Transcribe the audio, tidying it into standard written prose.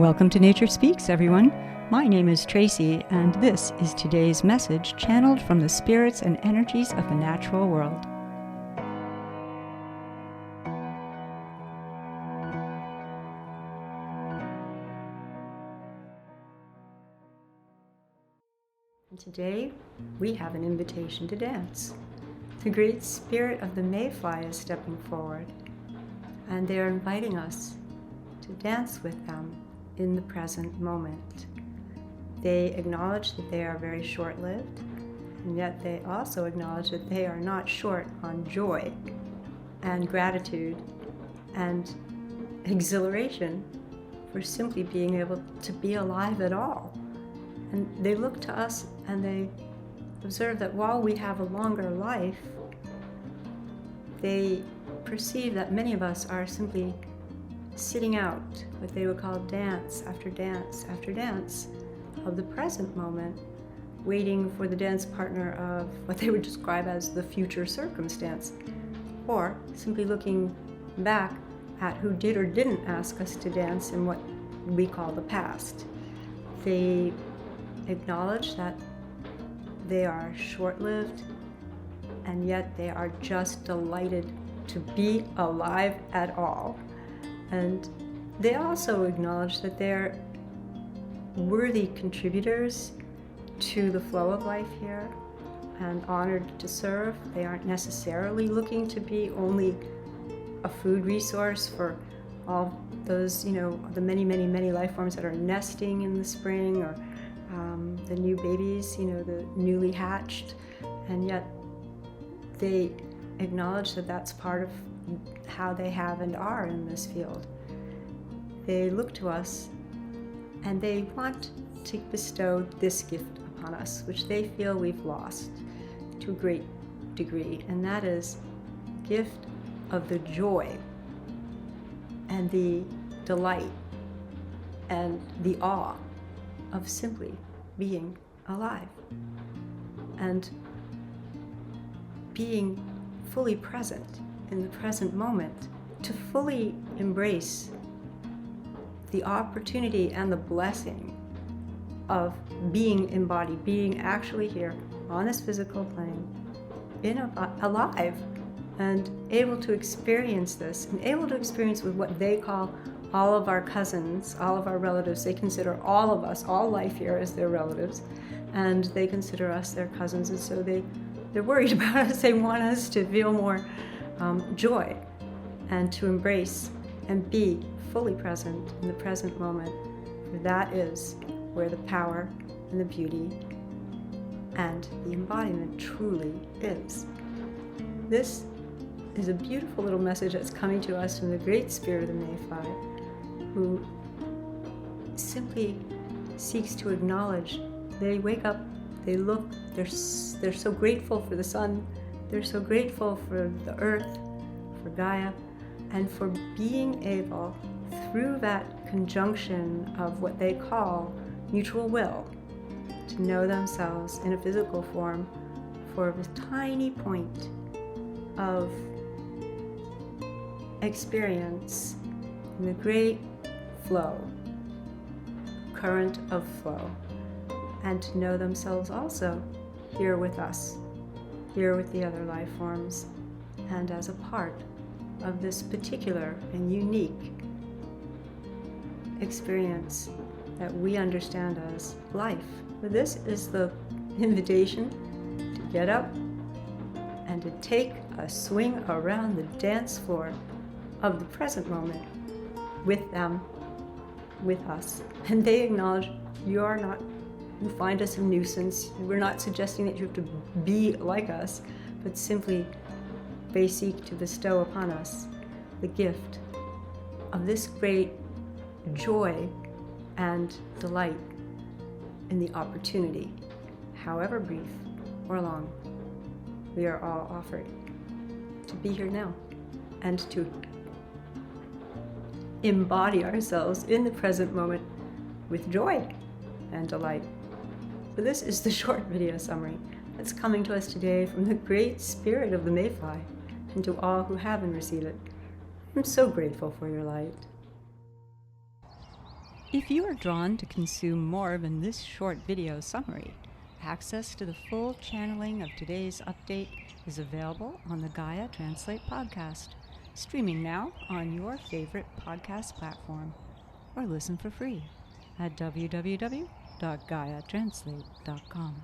Welcome to Nature Speaks, everyone. My name is Tracy, and this is today's message channeled from the spirits and energies of the natural world. And today, we have an invitation to dance. The great spirit of the Mayfly is stepping forward, and they are inviting us to dance with them in the present moment. They acknowledge that they are very short-lived, and yet they also acknowledge that they are not short on joy and gratitude and exhilaration for simply being able to be alive at all. And they look to us and they observe that while we have a longer life, they perceive that many of us are simply sitting out what they would call dance after dance after dance of the present moment, waiting for the dance partner of what they would describe as the future circumstance, or simply looking back at who did or didn't ask us to dance in what we call the past. They acknowledge that they are short-lived, and yet they are just delighted to be alive at all. And they also acknowledge that they're worthy contributors to the flow of life here and honored to serve. They aren't necessarily looking to be only a food resource for all those, the many, many, many life forms that are nesting in the spring, or the new babies, the newly hatched. And yet they acknowledge that that's part of how they have and are in this field. They look to us and they want to bestow this gift upon us, which they feel we've lost to a great degree, and that is the gift of the joy and the delight and the awe of simply being alive and being fully present in the present moment, to fully embrace the opportunity and the blessing of being embodied, being actually here on this physical plane, alive, and able to experience this, and able to experience with what they call all of our cousins, all of our relatives. They consider all of us, all life here, as their relatives, and they consider us their cousins, and so they're worried about us. They want us to feel more joy and to embrace and be fully present in the present moment, for that is where the power and the beauty and the embodiment truly is. This is a beautiful little message that's coming to us from the great spirit of the Mayfly, who simply seeks to acknowledge. They wake up, they look, they're so grateful for the sun, they're so grateful for the earth, for Gaia, and for being able, through that conjunction of what they call mutual will, to know themselves in a physical form for a tiny point of experience in the great flow, current of flow, and to know themselves also here with us, here with the other life forms, and as a part of this particular and unique experience that we understand as life. But this is the invitation to get up and to take a swing around the dance floor of the present moment with them, with us. And they acknowledge you find us a nuisance. We're not suggesting that you have to be like us, but simply they seek to bestow upon us the gift of this great joy and delight in the opportunity, however brief or long, we are all offered to be here now and to embody ourselves in the present moment with joy and delight. So this is the short video summary that's coming to us today from the great spirit of the Mayfly, and to all who have and receive it. I'm so grateful for your light. If you are drawn to consume more than this short video summary, access to the full channeling of today's update is available on the Gaia Translate podcast, streaming now on your favorite podcast platform, or listen for free at www.gaiatranslate.com.